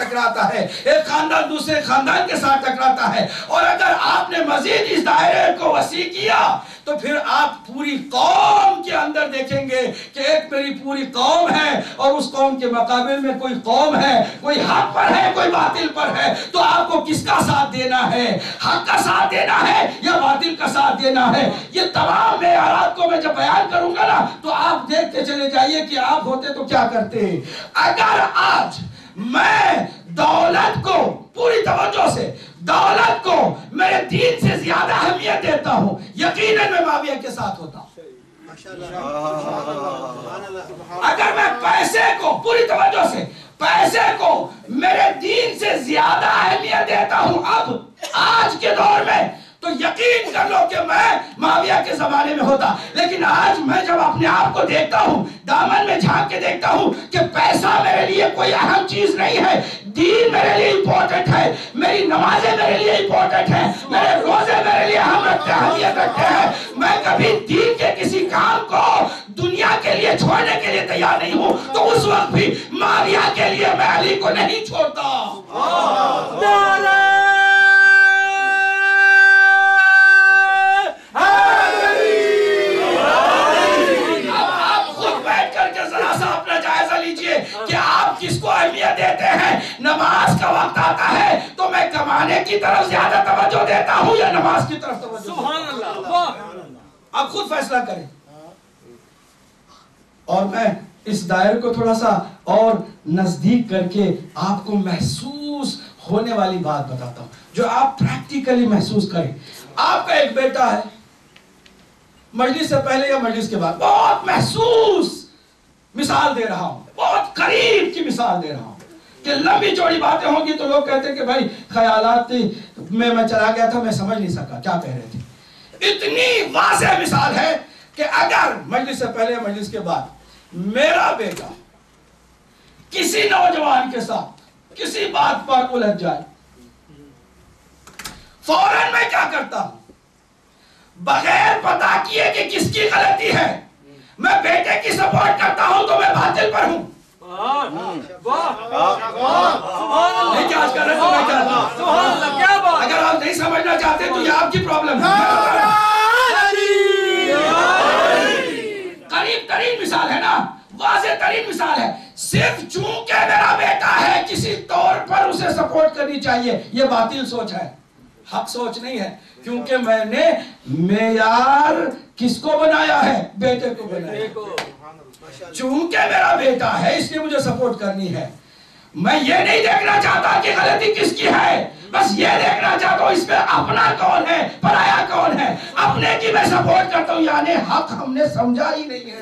टकराता है, एक खानदान दूसरे खानदान के साथ टकराता है। और अगर आपने मजीद इस दायरे को वसी किया तो फिर आप पूरी कौम के अंदर देखेंगे कि एक मेरी पूरी कौम है और उस कौम के मुकाबले में कोई कौम है, कोई हक पर है, कोई बातिल पर है। तो आपको किसका साथ देना है? हक का साथ देना है या बातिल का साथ देना है? ये तमाम मेयारात को मैं जब बयान करूंगा ना तो आप देखते चले जाइए कि आप होते तो क्या करते। अगर आज मैं दौलत को पूरी तवज्जो से, दौलत को मेरे दीन से ज्यादा अहमियत देता हूं, यकीनन मैं माविया के साथ होता हूं। अगर मैं पैसे को पूरी तवज्जो से, पैसे को मेरे दीन से ज्यादा अहमियत देता हूं अब आज के दौर में, तो यकीन कर लो कि मैं माविया के जमाने में होता। लेकिन आज मैं जब अपने आप को देखता हूं, दामन में झांक के देखता हूं कि पैसा मेरे लिए कोई अहम चीज नहीं है, दीन मेरे लिए इंपॉर्टेंट है, मेरी नमाजें मेरे लिए इंपॉर्टेंट है, मेरे रोजे मेरे लिए अहमियत रखते हैं। मैं कभी दीन के किसी काम को दुनिया के लिए छोड़ने के लिए तैयार नहीं हूं, तो उस वक्त भी माविया के लिए मैं अली को नहीं छोड़ता। कि आप किसको अहमियत देते हैं। नमाज का वक्त आता है तो मैं कमाने की तरफ ज्यादा तवज्जो देता हूं या नमाज की तरफ तवज्जो? सुभान अल्लाह। आप खुद फैसला करें। और मैं इस दायरे को थोड़ा सा और नजदीक करके आपको महसूस होने वाली बात बताता हूं जो आप प्रैक्टिकली महसूस करें। आपका एक बेटा है, मजलिस से पहले या मजलिस के बाद बहुत महसूस मिसाल दे रहा हूं, बहुत करीब की मिसाल दे रहा हूं कि लंबी चौड़ी बातें होंगी तो लोग कहते हैं कि भाई ख्यालात में मैं चला गया था, मैं समझ नहीं सका क्या कह रहे थे। इतनी वाज़ेह मिसाल है कि अगर मजलिस से पहले मजलिस के बाद मेरा बेटा किसी नौजवान के साथ किसी बात पर उलझ जाए, फौरन मैं क्या करता हूं, बगैर पता किए कि किसकी गलती है, मैं बेटे की सपोर्ट करता हूं तो मैं बातिल पर हूं। नहीं क्या कर रहे हो? क्या बात? अगर आप नहीं समझना चाहते तो ये आपकी प्रॉब्लम है। करीब तरीन मिसाल है ना, वाज़ेह तरीन मिसाल है। सिर्फ चूंकि मेरा बेटा है किसी तौर पर उसे सपोर्ट करनी चाहिए, ये बातिल सोच है, हक सोच नहीं है। क्योंकि मैंने मेयार किसको बनाया है? बेटे को बनाया। चूंकि मेरा बेटा है इसलिए मुझे सपोर्ट करनी है। मैं ये नहीं देखना चाहता कि गलती किसकी है, बस ये देखना चाहता हूं इसमें अपना कौन है, पराया कौन है। अपने की मैं सपोर्ट करता हूं, यानी हक हमने समझा ही नहीं है।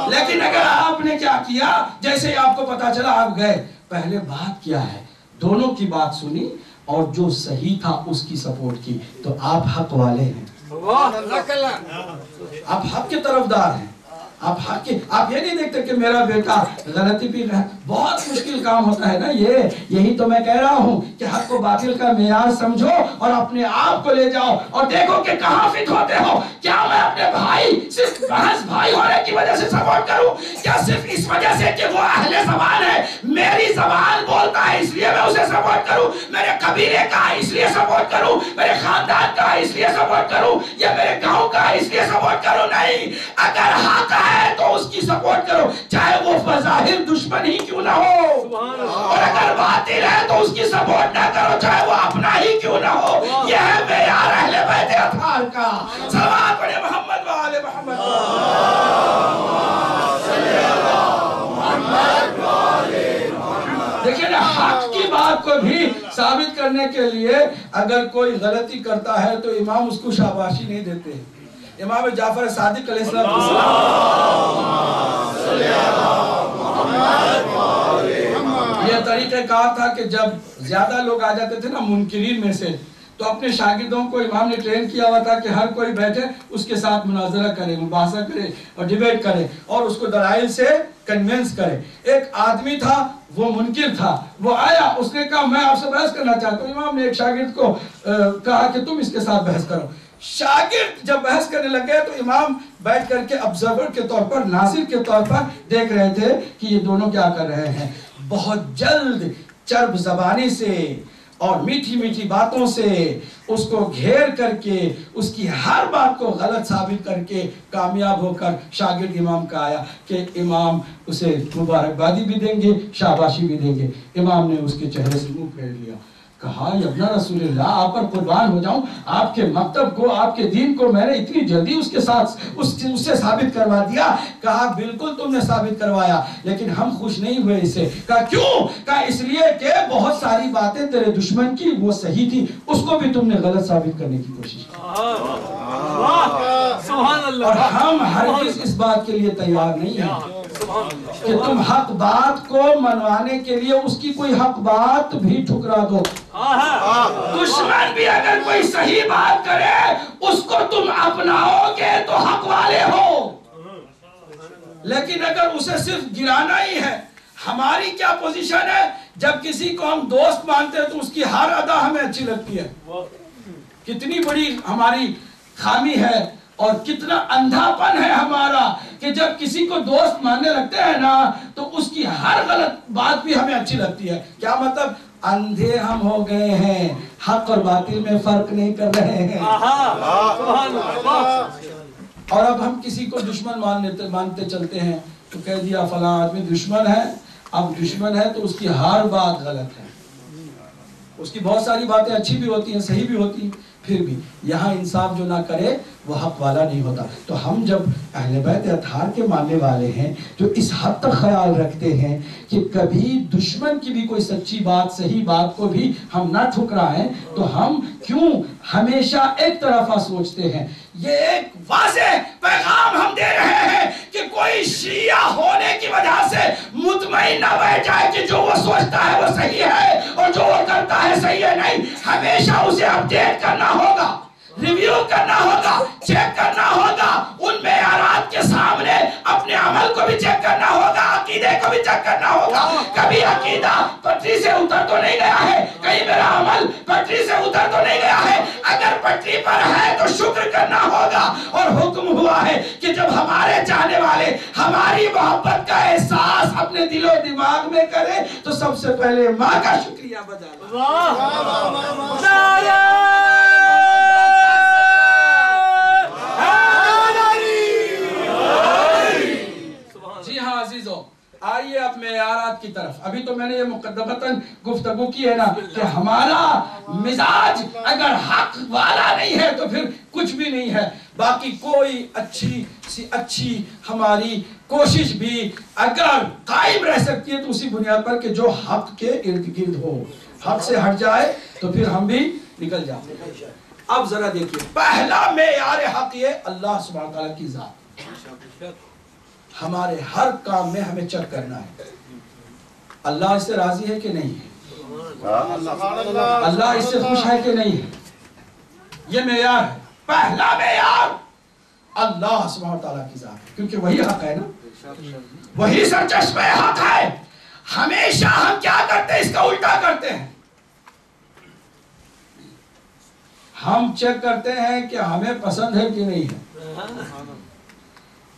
लेकिन अगर आपने क्या किया, जैसे ही आपको पता चला आप गए, पहले बात क्या है, दोनों की बात सुनी और जो सही था उसकी सपोर्ट की, तो आप हक वाले हैं, आप हक के तरफदार हैं। आप हक के, आप ये नहीं देखते कि मेरा बेटा गलती भी है। बहुत मुश्किल काम होता है ना ये। यही तो मैं कह रहा हूँ कि हक को बातिल का मेयार समझो और अपने आप को ले जाओ और देखो कि कहाँ फिट होते हो। क्या मैं अपने भाई सिर्फ बहस भाई होने की वजह से सपोर्ट करूँ? क्या सिर्फ इस वजह से कि वो अहले ज़बान है, मेरी ज़बान बोलता है इसलिए मैं उसे सपोर्ट करूँ, मेरे कबीले का है इसलिए सपोर्ट करूँ, मेरे खानदान का है इसलिए सपोर्ट करूँ, या मेरे गाँव का है इसलिए सपोर्ट करूँ? नहीं, अगर हक है तो उसकी सपोर्ट करो, चाहे वो बज़ाहिर दुश्मन ही क्यों ना हो। और अगर बातिल है तो उसकी सपोर्ट ना करो, चाहे वो अपना ही क्यों ना हो। यह है मेयार अहले बैत अतार का। सल्लल्लाहु अलैहि मोहम्मद व आले मोहम्मद। देखिए ना, हक की बात को भी साबित करने के लिए अगर कोई गलती करता है तो इमाम उसको शाबाशी नहीं देते। इमाम जाफर सादिक अलैहिस्सलाम ये तरीक़ेकार था कि जब ज्यादा लोग आ जाते थे ना मुनकिरीन में से, तो अपने शागिर्दों को इमाम ने ट्रेन किया हुआ था कि हर कोई बैठे उसके साथ मुनाजरा करे, मुबाहसा करे और डिबेट करे और उसको दलाइल से कन्विंस करे। एक आदमी था, वो मुनकिर था, वो आया, उसने कहा मैं आपसे बहस करना चाहता हूँ। इमाम ने एक शागिर्द को कहा कि तुम इसके साथ बहस करो। शागिर्द जब बहस करने लगे तो इमाम बैठ करके ऑब्जर्वर के तौर पर, नासिर के तौर पर देख रहे थे कि ये दोनों क्या कर रहे हैं। बहुत जल्द चर्ब ज़बानी से और मीठी मीठी बातों से उसको घेर करके उसकी हर बात को गलत साबित करके कामयाब होकर शागिर्द इमाम का आया कि इमाम उसे मुबारकबादी भी देंगे, शाबाशी भी देंगे। इमाम ने उसके चेहरे से मुंह फेर लिया, कहा यब्ना रसूलल्लाह, आप पर कुर्बान हो जाऊं, आपके मकतब को, आपके दीन को मैंने इतनी जल्दी उसके साथ उससे साबित करवा दिया। कहा बिल्कुल तुमने साबित करवाया, लेकिन हम खुश नहीं हुए इससे। कहा क्यों? कहा इसलिए कि बहुत सारी बातें तेरे दुश्मन की वो सही थी, उसको भी तुमने गलत साबित करने की कोशिश की। और हम हरगिज़ इस बात के लिए तैयार नहीं है कि तुम हक बात को मनवाने के लिए उसकी कोई हक बात भी ठुकरा दो। दुश्मन भी अगर कोई सही बात करे उसको तुम अपनाओगे तो हक वाले हो, लेकिन अगर उसे सिर्फ गिराना ही है। हमारी क्या पोजीशन है? जब किसी को हम दोस्त मानते हैं तो उसकी हर अदा हमें अच्छी लगती है। कितनी बड़ी हमारी खामी है और कितना अंधापन है हमारा कि जब किसी को दोस्त मानने लगते हैं ना तो उसकी हर गलत बात भी हमें अच्छी लगती है। क्या मतलब? अंधे हम हो गए हैं, हक और बातिल में फर्क नहीं कर रहे हैं। और अब हम किसी को दुश्मन मानते चलते हैं तो कह दिया फलां आदमी दुश्मन है। अब दुश्मन है तो उसकी हर बात गलत है। उसकी बहुत सारी बातें अच्छी भी होती हैं, सही भी होती हैं, फिर भी यहाँ इंसाफ जो ना करे वो हक वाला नहीं होता। तो हम जब अहले बैत अतहार के मानने वाले हैं जो इस हद तक ख्याल रखते हैं कि कभी दुश्मन की भी कोई सच्ची बात, सही बात को भी हम ना ठुकराएं, तो हम क्यों हमेशा एक तरफा सोचते हैं? ये एक वाज़ेह पैगाम हम दे रहे हैं कि कोई शिया होने की वजह से मुतमईन ना बैठ जाए कि जो वो सोचता है वो सही है और जो वो करता है सही है। नहीं, हमेशा उसे अपडेट करना होगा, रिव्यू करना होगा, चेक करना होगा, उन मेयारात के सामने अपने अमल को भी चेक करना होगा, अकीदे को भी चेक करना होगा। कभी अकीदा पटरी से उतर तो नहीं गया है, कहीं मेरा अमल पटरी से उतर तो नहीं गया है। अगर पटरी पर है तो शुक्र करना होगा। और हुक्म हुआ है कि जब हमारे चाहने वाले हमारी मोहब्बत का एहसास अपने दिलो दिमाग में करे तो सबसे पहले माँ का शुक्रिया बजा आइए अब मेयारात की तरफ। अभी तो मैंने ये मुकद्दमतन गुफ्तगू की है ना कि हमारा मिजाज अगर हक वाला नहीं है तो फिर कुछ भी नहीं है। बाकी कोई अच्छी हमारी कोशिश भी अगर कायम रह सकती है तो उसी बुनियाद पर कि जो हक के इर्द गिर्द हो। हक से हट जाए तो फिर हम भी निकल जाते हैं। अब जरा देखिए, पहला मेयार हक ये अल्लाह सुब्हानहू तआला की जात। हमारे हर काम में हमें चेक करना है अल्लाह इससे राजी है कि नहीं है, अल्लाह इससे खुश है कि नहीं है। ये मेयार है, पहला मेयार अल्लाह सुब्हानहू तआला की जात, क्योंकि वही हक है ना, वही सरचश्मे हक है। हमेशा हम क्या करते हैं? इसका उल्टा करते हैं। हम चेक करते हैं कि हमें पसंद है कि नहीं है।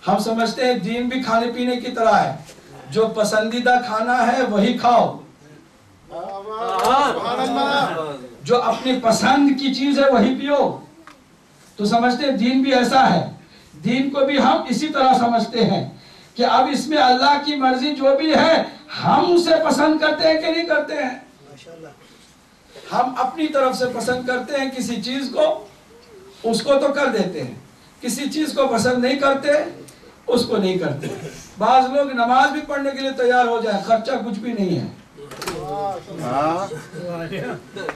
हम समझते हैं दीन भी खाने पीने की तरह है, जो पसंदीदा खाना है वही खाओ, जो अपनी पसंद की चीज है वही पियो। तो समझते हैं दीन भी ऐसा है। दीन को भी हम इसी तरह समझते हैं कि अब इसमें अल्लाह की मर्जी जो भी है हम उसे पसंद करते हैं कि नहीं करते हैं। हम अपनी तरफ से पसंद करते हैं किसी चीज को, उसको तो कर देते हैं। किसी चीज को पसंद नहीं करते, उसको नहीं करते। बाज लोग नमाज भी पढ़ने के लिए तैयार हो जाए, खर्चा कुछ भी नहीं है।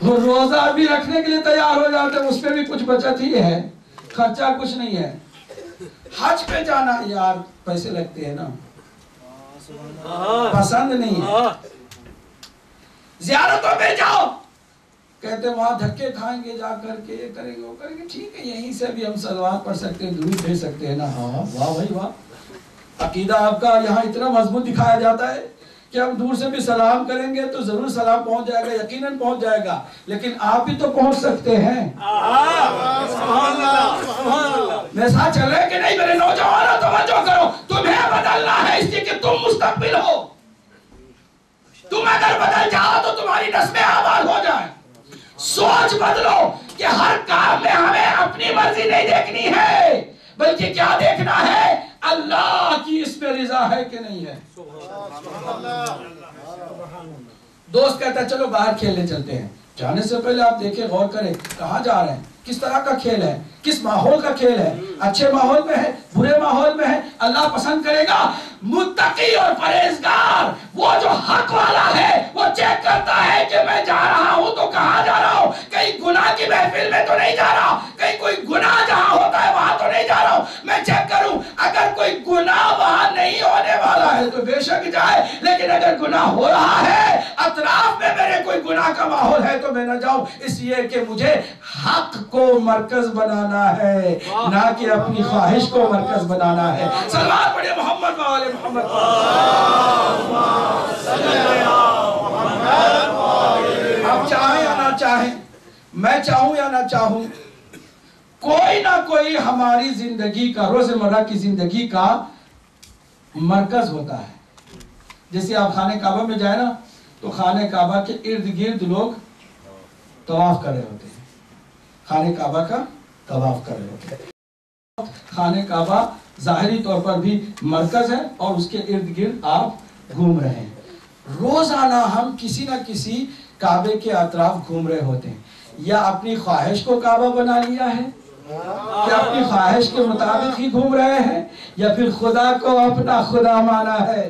रोजा भी रखने के लिए तैयार हो जाते हैं, उसमें भी कुछ बचत ही है, खर्चा कुछ नहीं है। हज पे जाना यार पैसे लगते हैं ना, पसंद नहीं है। जियारतों पे जाओ, कहते वहां धक्के खाएंगे जा करके, ये करेंगे वो करेंगे। ठीक है, यहीं से भी हम सलवार पढ़ सकते हैं, दुरूद भेज सकते हैं ना। हाँ वाह भाई वाह, अकीदा आपका यहाँ इतना मजबूत दिखाया जाता है कि हम दूर से भी सलाम करेंगे तो जरूर सलाम पहुंच जाएगा, यकीनन पहुंच जाएगा। लेकिन आप भी तो पहुंच सकते हैं। मेरे साथ चल रहे कि नहीं मेरे नौजवानों? तवज्जो करो, तुम्हें बदलना है इसलिए कि तुम मुस्तकबिल हो। तुम अगर बदल जाओ तो तुम्हारी नस्लें आबाद हो जाए। सोच बदलो कि हर काम में हमें अपनी मर्जी नहीं देखनी है, बल्कि क्या देखना है, अल्लाह की इसमें रिजा है कि नहीं है। दोस्त कहता है चलो बाहर खेलने चलते हैं। जाने से पहले आप देखें, गौर करें कहां जा रहे हैं, किस तरह का खेल है, किस माहौल का खेल है। अच्छे माहौल में है, बुरे माहौल में है, अल्लाह पसंद करेगा। मुत्तकी और परहेजगार, वो जो हक वाला है, वो चेक करता है कि मैं जा रहा हूं तो कहां जा रहा हूं, कहीं गुनाह की महफिल में तो नहीं जा रहा, कहीं कोई गुनाह जहां होता है वहां तो नहीं जा रहा हूं। मैं चेक करूं, अगर कोई गुनाह वहां नहीं होने वाला है तो बेशक जाए, लेकिन अगर गुनाह हो रहा है, अतराफ में मेरे कोई गुनाह का माहौल है तो मैं न जाऊं, इसलिए कि मुझे हक को मरकज बनाना है, ना कि अपनी ख्वाहिश को मरकज बनाना है। सलवात पढ़े मोहम्मद वाले मोहम्मद। आप चाहें या ना चाहें, मैं चाहूं या ना चाहूं, कोई ना कोई हमारी जिंदगी का, रोजमर्रा की जिंदगी का मरकज होता है। जैसे आप खाने काबा में जाए ना, तो खाने काबा के इर्द गिर्द लोग तवाफ कर रहे होते हैं, खाने काबा का तवाफ कर रहे होते हैं। खाने काबा जाहिरी तौर पर भी मरकज है और उसके इर्द गिर्द आप घूम रहे हैं। रोजाना हम किसी ना किसी काबे के अतराफ घूम रहे होते हैं, या अपनी ख्वाहिश को काबा बना लिया है, या अपनी ख्वाहिश के मुताबिक ही घूम रहे हैं, या फिर खुदा को अपना खुदा माना है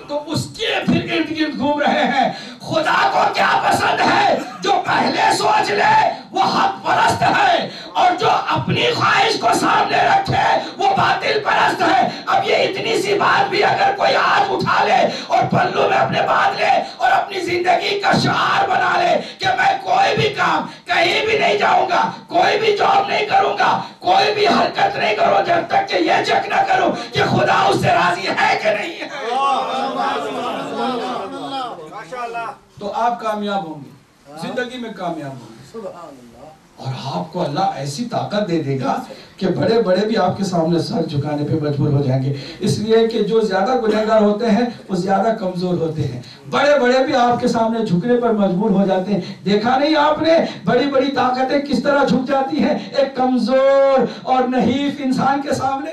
तो उसके फिर इर्द गिर्द घूम रहे हैं। खुदा को क्या पसंद है, जो पहले सोच ले वो हक परस्त है, और जो अपनी ख्वाहिश को सामने रखे वो बातिल परस्त है। अब ये इतनी सी बात भी अगर कोई आज उठा ले और पल्लू में अपने बांध ले और अपनी जिंदगी का शिआर बना ले कि मैं कोई भी काम, कहीं भी नहीं जाऊंगा, कोई भी जॉब नहीं करूंगा, कोई भी हरकत नहीं करूं जब तक कि ये चेक ना करूं कि खुदा उससे राजी है कि नहीं है, तो आप कामयाब होंगे, जिंदगी में कामयाब होंगे। और आपको अल्लाह ऐसी ताकत दे देगा कि बड़े बड़े भी आपके सामने सर झुकाने पे मजबूर हो जाएंगे। इसलिए कि जो ज्यादा गुनहगार होते हैं वो ज्यादा कमजोर होते हैं, बड़े बड़े भी आपके सामने झुकने पर मजबूर हो जाते हैं। देखा नहीं आपने, बड़ी बड़ी ताकतें किस तरह झुक जाती हैं एक कमजोर और नहीफ इंसान के सामने।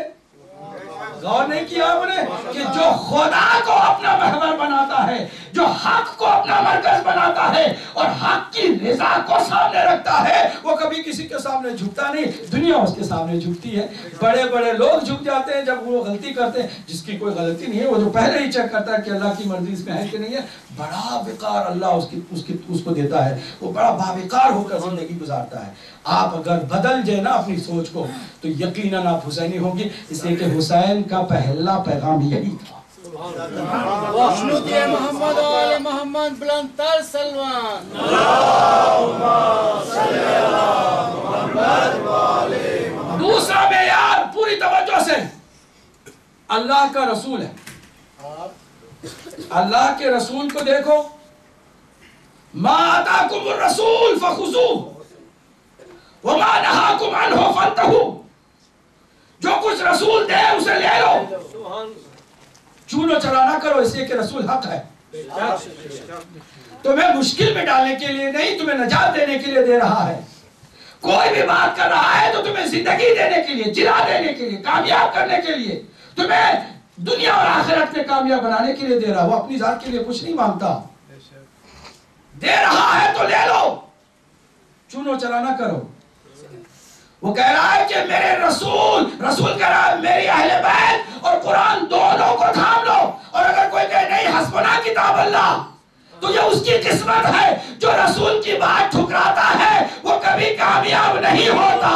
गौर नहीं किया आपने कि जो खुदा को अपना महवर बनाता है, जो हक को अपना मरकज बनाता है और हक की रिजा को सामने रखता है, वो कभी किसी के सामने झुकता नहीं, दुनिया उसके सामने झुकती है। बड़े बड़े लोग झुक जाते हैं जब वो गलती करते हैं, जिसकी कोई गलती नहीं है, वो जो पहले ही चेक करता है कि अल्लाह की मर्जी इसमें है कि नहीं है, बड़ा विकार अल्लाह उसको देता है, वो बड़ा बाविकार होकर जिंदगी गुजारता है। आप अगर बदल जाए ना अपनी सोच को तो यकीनन आप हुसैनी होंगे, इसलिए कि हुसैन का पहला पैगाम यही था। दूसरा मेयार पूरी तवज्जो से, अल्लाह का रसूल है, अल्लाह के रसूल को देखो, मा आताकुमुर रसूल फखुज़ूहु व मा नहाकुम अन्हु फंतहू, जो कुछ रसूल दे उसे ले लो, चूनो चला ना करो, इसलिए कि रसूल हक है, तुम्हें मुश्किल में डालने के लिए नहीं, तुम्हें नजात देने के लिए दे रहा है। कोई भी बात कर रहा है तो तुम्हें जिंदगी देने के लिए, जिला देने के लिए, कामयाब करने के लिए, तुम्हें दुनिया और आखिरत में कामयाब बनाने के लिए दे रहा है। वो अपनी जात के लिए कुछ नहीं मांगता, दे रहा है तो ले लो, चूनो चला ना करो। वो कह रहा है कि मेरे रसूल कह रहा है मेरी अहले बैत और कुरान दोनों को थाम लो, और अगर कोई कहे नहीं हस्बना किताब अल्लाह, तो ये उसकी किस्मत है। जो रसूल की बात ठुकराता है वो कभी कामयाब नहीं होता।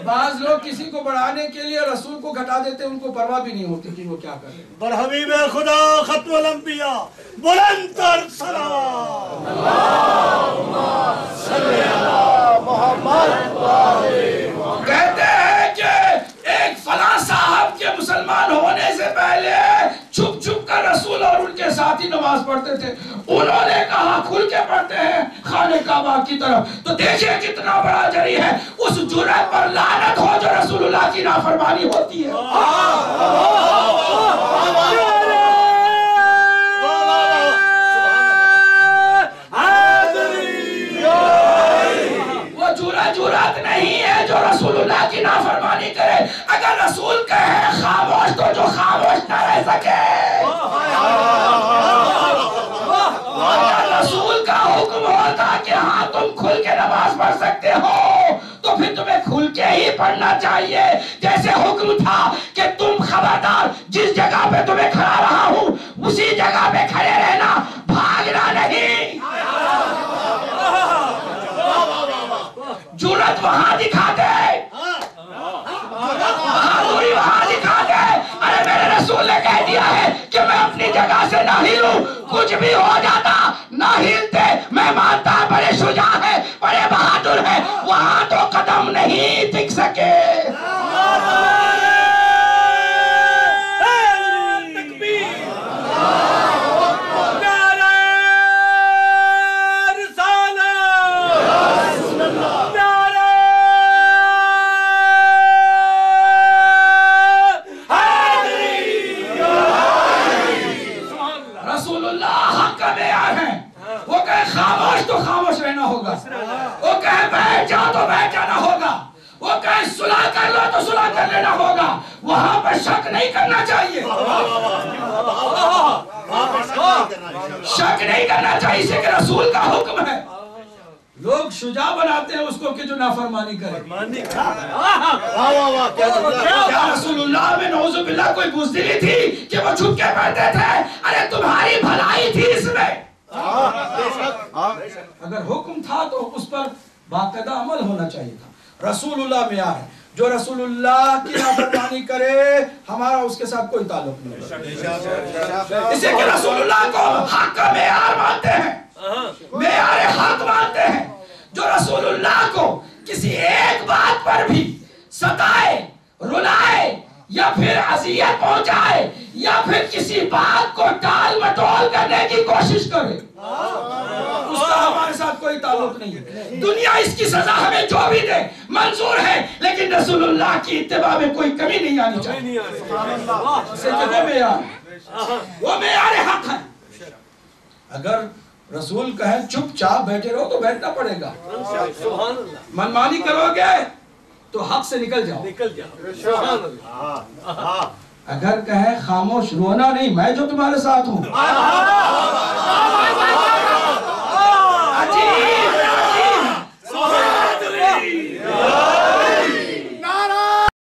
बाज लोग किसी को बढ़ाने के लिए रसूल को घटा देते, उनको परवाह भी नहीं होती कि वो क्या कर रहे हैं। पर हबीब खुदा खत्मुल अंबिया बुलंद तर सलाम कहते हैं कि एक फला साहब के मुसलमान होने से पहले छुप छुप कर रसूल और उनके साथी की नमाज पढ़ते थे, उन्होंने कहा खुल के पढ़ते हैं खाने काबा की तरफ। तो देखिए कितना बड़ा जरी है, उस जुर्रत पर लानत हो जो रसूलुल्लाह की नाफरमानी होती है। वो जुर्रत नहीं है जो रसूलुल्लाह की नाफरमानी करे। अगर रसूल कहे खामोश तो जो खामोश न रह सके, रसूल का हुक्म होता कि हाँ तुम खुल के नमाज पढ़ सकते हो, तो फिर तुम्हें खुल के ही पढ़ना चाहिए। जैसे हुक्म था कि तुम खबरदार जिस जगह पे तुम्हें खड़ा रहा हूं उसी जगह पे खड़े रहना, भागना नहीं। जुर्रत वहां दिखाते, बहादुरी वहां दिखाते। अरे मेरे रसूल ने कह दिया है कि मैं अपनी जगह से ना हिलूं, कुछ भी हो जाता ना हिलते। मैं मानता बड़े शुजा है, बड़े बहादुर है, वहां तो कदम नहीं टिक सके। खामोश रहना होगा, वो कहे बैठ जाओ तो बैठ जाना होगा, वो कहे सुलह कर लो तो सुलह कर लेना होगा। वहां पर शक नहीं करना चाहिए, शक नहीं करना चाहिए, इसे कि रसूल का हुक्म है। लोग शुजा बनाते हैं उसको कि जो नाफरमानी करे। क्या रसूलुल्लाह में नौजुबिल्लाह कोई बुज़दिली थी कि वो छुप के बैठते थे? अरे तुम्हारी भलाई थी इसमें। अगर हुक्म था तो उस पर बाकायदा अमल होना चाहिए था। रसूलुल्लाह में आए, जो रसूलुल्लाह की नाफरमानी करे हमारा उसके साथ कोई ताल्लुक नहीं। इसे कि रसूलुल्लाह को हक का मेयार मानते हैं, मेयार हक मानते हैं। जो रसूलुल्लाह को किसी एक बात पर भी सताए, रुलाए या फिर अज़ियत पहुंचाए या फिर किसी बात को टाल मटोल करने की कोशिश करे, उसका हमारे साथ कोई ताल्लुक नहीं है। दुनिया इसकी सजा हमें जो भी दे मंजूर है, लेकिन रसूलुल्लाह की इत्तिबा में कोई कमी नहीं आनी चाहिए। वो मेयार हक है। अगर रसूल कहे चुपचाप बैठे रहो तो बैठना पड़ेगा। मनमानी करोगे तो हक से निकल जाओ। अगर कहे खामोश, रोना नहीं, मैं जो तुम्हारे साथ हूं,